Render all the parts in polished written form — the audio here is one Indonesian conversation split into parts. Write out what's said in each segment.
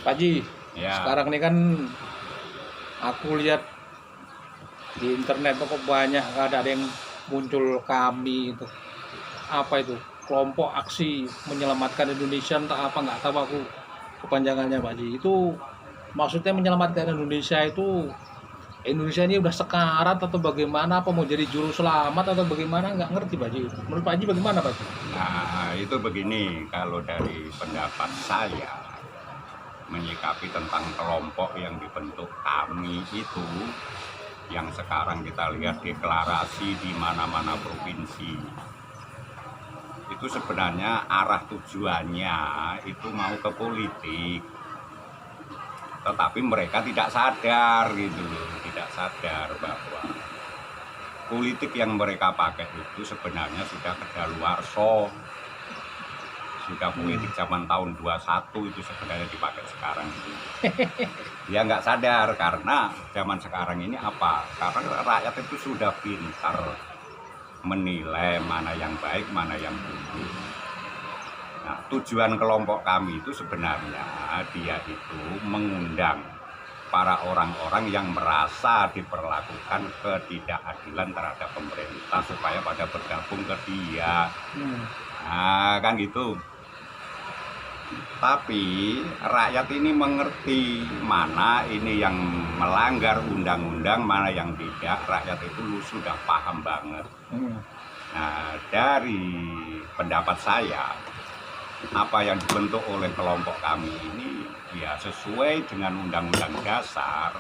Pak Haji, Ya. sekarang ini kan aku lihat di internet kok banyak ada yang muncul kami itu. Apa itu? Kelompok aksi menyelamatkan Indonesia entah apa nggak tahu aku kepanjangannya Pak Haji. Itu maksudnya menyelamatkan Indonesia itu Indonesia ini udah sekarat atau bagaimana, apa mau jadi juru selamat atau bagaimana, nggak ngerti Pak Haji. Menurut Pak Haji bagaimana Pak Haji? Nah, itu begini, kalau dari pendapat saya menyikapi tentang kelompok yang dibentuk kami itu, yang sekarang kita lihat deklarasi di mana-mana provinsi, itu sebenarnya arah tujuannya itu mau ke politik, tetapi mereka tidak sadar gitu loh, tidak sadar bahwa politik yang mereka pakai itu sebenarnya sudah kedaluarsa, sudah politik zaman tahun 21 itu sebenarnya dipakai sekarang ini. Dia nggak sadar karena zaman sekarang ini apa? Karena rakyat itu sudah pintar menilai mana yang baik, mana yang buruk. Nah, tujuan kelompok kami itu sebenarnya dia itu mengundang para orang-orang yang merasa diperlakukan ketidakadilan terhadap pemerintah supaya pada bergabung ke dia. Nah, kan gitu. Tapi rakyat ini mengerti mana ini yang melanggar undang-undang, mana yang tidak. Rakyat itu sudah paham banget. Nah, dari pendapat saya, apa yang dibentuk oleh kelompok kami ini ya sesuai dengan Undang-Undang Dasar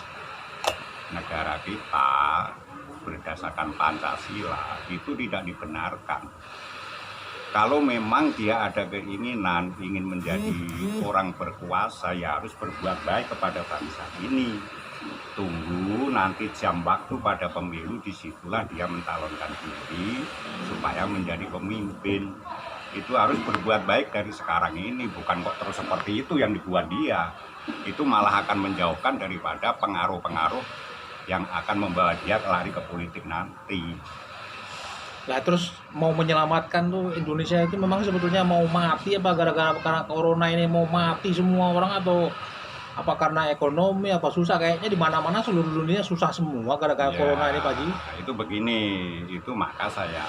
negara kita berdasarkan Pancasila, itu tidak dibenarkan. Kalau memang dia ada keinginan ingin menjadi orang berkuasa, ya harus berbuat baik kepada bangsa ini. Tunggu nanti jam waktu pada pemilu, disitulah dia mencalonkan diri supaya menjadi pemimpin. Itu harus berbuat baik dari sekarang ini, bukan kok terus seperti itu yang dibuat dia. Itu malah akan menjauhkan daripada pengaruh-pengaruh yang akan membawa dia lari ke politik nanti. Lah terus mau menyelamatkan tuh Indonesia itu memang sebetulnya mau mati apa gara-gara karena corona ini mau mati semua orang, atau apa karena ekonomi apa susah? Kayaknya di mana-mana seluruh dunia susah semua gara-gara corona ini Pak Haji. Itu begini, itu maka saya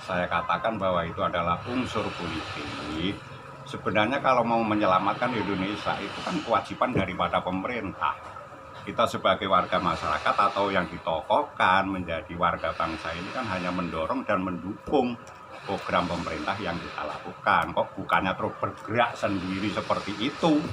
katakan bahwa itu adalah unsur politik. Sebenarnya kalau mau menyelamatkan Indonesia itu kan kewajiban daripada pemerintah. Kita sebagai warga masyarakat atau yang ditokohkan menjadi warga bangsa ini kan hanya mendorong dan mendukung program pemerintah yang kita lakukan. Kok bukannya terus bergerak sendiri seperti itu?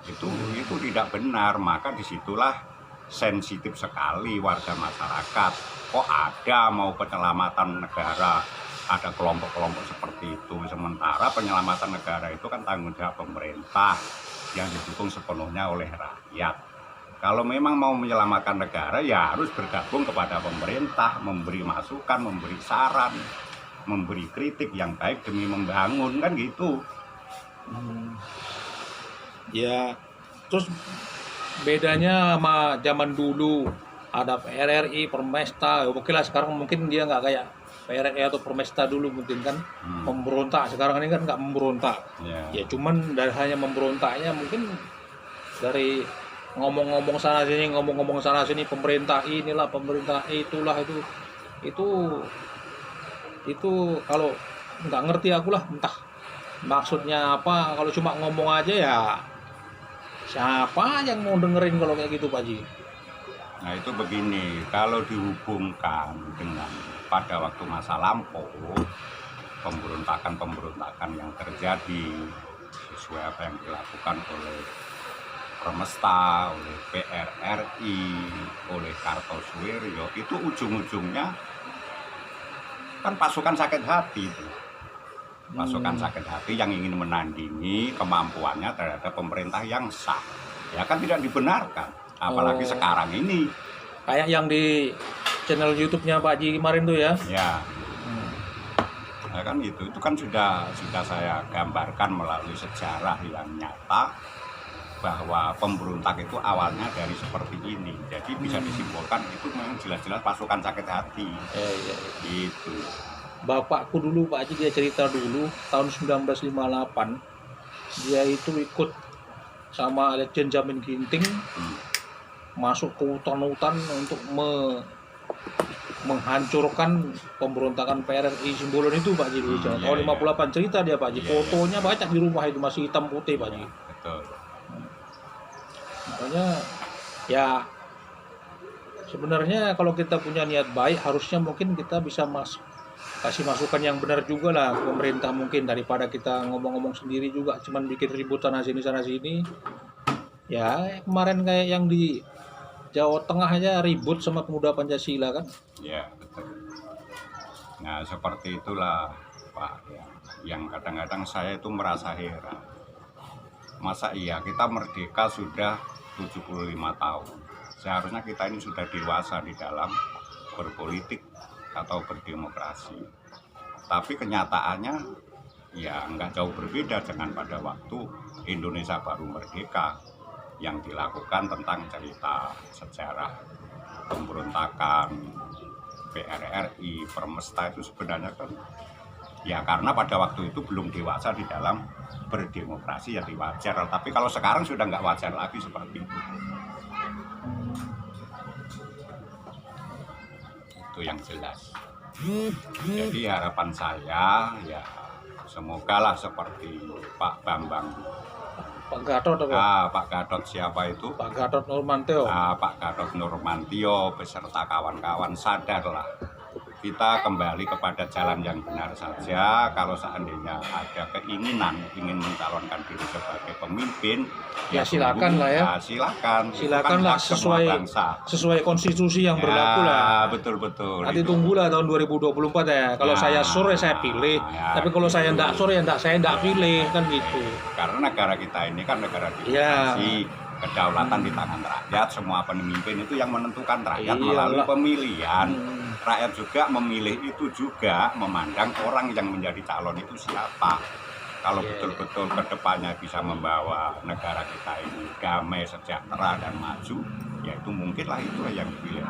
Itu tidak benar. Maka disitulah sensitif sekali warga masyarakat. Kok ada mau penyelamatan negara, ada kelompok-kelompok seperti itu. Sementara penyelamatan negara itu kan tanggung jawab pemerintah yang didukung sepenuhnya oleh rakyat. Kalau memang mau menyelamatkan negara, ya harus bergabung kepada pemerintah, memberi masukan, memberi saran, memberi kritik yang baik demi membangun, kan gitu. Ya, terus bedanya sama zaman dulu ada PRRI, Permesta, oke lah sekarang mungkin dia nggak kayak PRRI atau Permesta dulu mungkin kan memberontak. Sekarang ini kan nggak memberontak. Ya cuman dari hanya memberontaknya mungkin dari ngomong-ngomong sana sini pemerintah inilah, pemerintah itulah, itu kalau nggak ngerti aku lah entah maksudnya apa. Kalau cuma ngomong aja ya siapa yang mau dengerin kalau kayak gitu Pak Haji? Nah itu begini, kalau dihubungkan dengan pada waktu masa lampau, pemberontakan yang terjadi sesuai apa yang dilakukan oleh Permesta, oleh PRRI, oleh Kartosuwiryo, itu ujung-ujungnya kan pasukan sakit hati itu. Pasukan sakit hati yang ingin menandingi kemampuannya terhadap pemerintah yang sah. Ya kan tidak dibenarkan, apalagi sekarang ini. Kayak yang di channel YouTube-nya Pak Haji kemarin tuh ya. Ya. Ya kan gitu. Itu kan sudah saya gambarkan melalui sejarah yang nyata bahwa pemberontak itu awalnya dari seperti ini. Jadi bisa disimpulkan itu memang jelas-jelas pasukan sakit hati. Gitu. Bapakku dulu Pak Haji dia cerita dulu tahun 1958 dia itu ikut sama Letjen Jamin Ginting masuk ke hutan-hutan untuk menghancurkan pemberontakan PRRI Simbolon itu Pak Ji dulu. Tahun 58 cerita dia Pak Ji. Fotonya banyak di rumah itu masih hitam putih Pak Ji. Betul. Makanya ya sebenarnya kalau kita punya niat baik harusnya mungkin kita bisa kasih masukan yang benar juga lah ke pemerintah, mungkin daripada kita ngomong-ngomong sendiri juga cuman bikin ribut sana sini. Ya kemarin kayak yang di Jawa Tengah aja ribut sama pemuda Pancasila kan. Ya betul. Nah seperti itulah Pak ya, yang kadang-kadang saya itu merasa heran. Masa iya kita merdeka sudah 75 tahun. Seharusnya kita ini sudah dewasa di dalam berpolitik atau berdemokrasi. Tapi kenyataannya ya nggak jauh berbeda dengan pada waktu Indonesia baru merdeka, yang dilakukan tentang cerita sejarah pemberontakan PRRI, Permesta itu sebenarnya kan ya karena pada waktu itu belum dewasa di dalam berdemokrasi, ya wajar. Tapi kalau sekarang sudah nggak wajar lagi seperti itu. Itu yang jelas. Jadi harapan saya ya semoga lah seperti Pak Bambang, Pak Gatot apa? Pak Gatot siapa itu? Pak Gatot Nurmantio. Pak Gatot Nurmantio beserta kawan-kawan sadarlah. Kita kembali kepada jalan yang benar saja. Kalau seandainya ada keinginan ingin mencalonkan diri sebagai pemimpin, ya silakan lah ya. Silakan lah sesuai konstitusi yang berlaku lah. Betul. Nanti tunggulah tahun 2024 ya. Kalau saya sore saya pilih, tapi kalau saya enggak sore saya enggak pilih kan gitu. Karena negara kita ini kan negara demokrasi. Kedaulatan di tangan rakyat, semua pemimpin itu yang menentukan rakyat melalui pemilihan. Rakyat juga memilih itu juga memandang orang yang menjadi calon itu siapa. Kalau betul-betul kedepannya bisa membawa negara kita ini damai, sejahtera dan maju, ya itu mungkinlah itulah yang dipilih.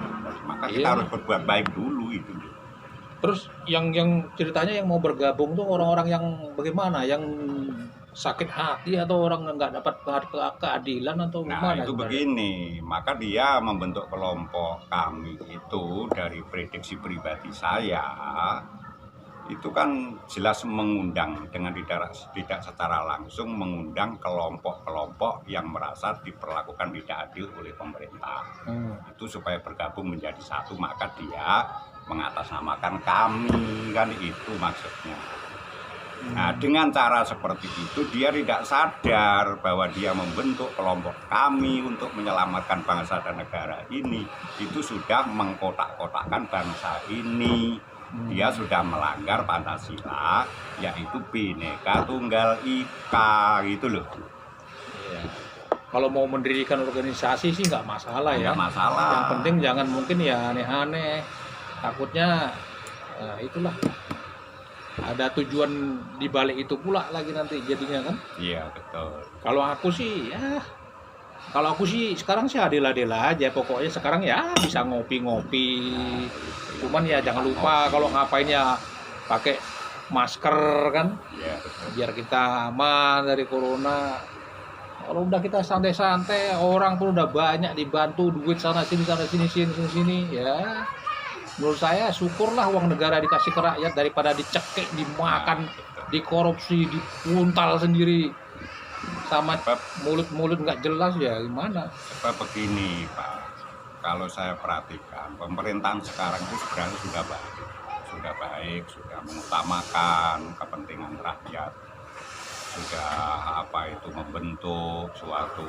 Maka kita harus berbuat baik dulu itu. Terus yang ceritanya yang mau bergabung tuh orang-orang yang bagaimana? Yang sakit hati atau orang nggak dapat keadilan atau gimana? Nah itu begini, maka dia membentuk kelompok kami itu dari prediksi pribadi saya itu kan jelas mengundang dengan tidak secara langsung mengundang kelompok-kelompok yang merasa diperlakukan tidak adil oleh pemerintah. Itu supaya bergabung menjadi satu, maka dia mengatasnamakan kami, kan itu maksudnya. Nah dengan cara seperti itu dia tidak sadar bahwa dia membentuk kelompok kami untuk menyelamatkan bangsa dan negara ini. Itu sudah mengkotak-kotakkan bangsa ini. Dia sudah melanggar Pancasila, yaitu Bhinneka Tunggal Ika gitu loh. Ya. Kalau mau mendirikan organisasi sih nggak masalah ya. Nggak masalah. Yang penting jangan mungkin ya aneh-aneh. Takutnya itulah. Ada tujuan di balik itu pula lagi nanti jadinya kan? Iya betul. Kalau aku sih sekarang sih adil-adil aja. Pokoknya sekarang ya bisa ngopi-ngopi. Cuman ya jangan lupa kalau ngapain ya pakai masker kan? Iya betul. Biar kita aman dari corona. Kalau udah kita santai-santai, orang pun udah banyak dibantu duit sana sini ya. Menurut saya syukurlah uang negara dikasih ke rakyat daripada dicekik, dimakan, dikorupsi, dipuntal sendiri sama mulut-mulut nggak jelas ya gimana. Sebab begini Pak, kalau saya perhatikan pemerintahan sekarang itu sebenarnya sudah baik, sudah mengutamakan kepentingan rakyat, sudah membentuk suatu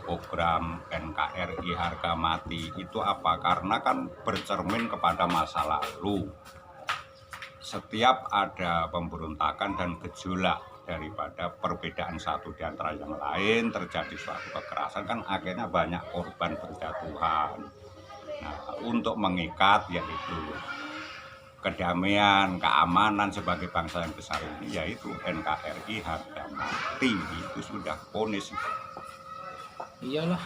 program NKRI harga mati. Itu apa? Karena kan bercermin kepada masa lalu. Setiap ada pemberontakan dan gejolak daripada perbedaan satu di antara yang lain, terjadi suatu kekerasan kan akhirnya banyak korban berjatuhan. Nah, untuk mengikat yaitu kedamaian, keamanan sebagai bangsa yang besar ini, yaitu NKRI harga mati. Itu sudah vonis. Iyalah.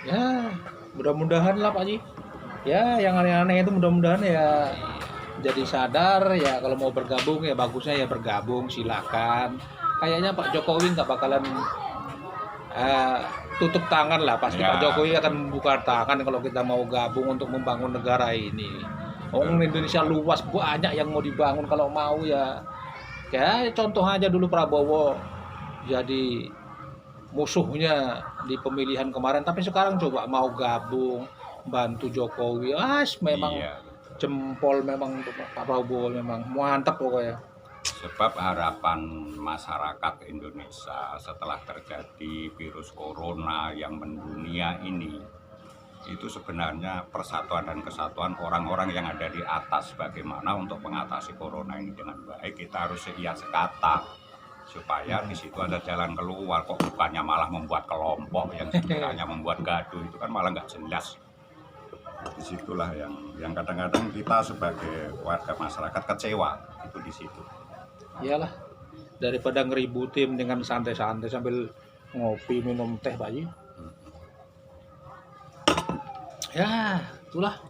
Ya, mudah-mudahan lah Pak Ji. Ya, yang aneh-aneh itu mudah-mudahan ya jadi sadar ya kalau mau bergabung ya bagusnya ya bergabung silakan. Kayaknya Pak Jokowi nggak bakalan eh, tutup tangan lah, pasti Ya. Pak Jokowi akan membuka tangan kalau kita mau gabung untuk membangun negara ini. Indonesia luas, banyak yang mau dibangun kalau mau ya. Ya contoh aja dulu Prabowo jadi musuhnya di pemilihan kemarin, tapi sekarang coba mau gabung bantu Jokowi, memang Iya. jempol memang untuk Pak Prabowo, memang mantap pokoknya. Sebab harapan masyarakat Indonesia setelah terjadi virus corona yang mendunia ini, itu sebenarnya persatuan dan kesatuan orang-orang yang ada di atas bagaimana untuk mengatasi corona ini dengan baik. Kita harus seia sekata supaya di situ ada jalan keluar. Kok bukannya malah membuat kelompok yang sebenarnya membuat gaduh, itu kan malah nggak jelas. Disitulah yang kadang-kadang kita sebagai warga masyarakat kecewa itu di situ. Iyalah, daripada ngeributin dengan santai-santai sambil ngopi minum teh Pak Ji. Ya itulah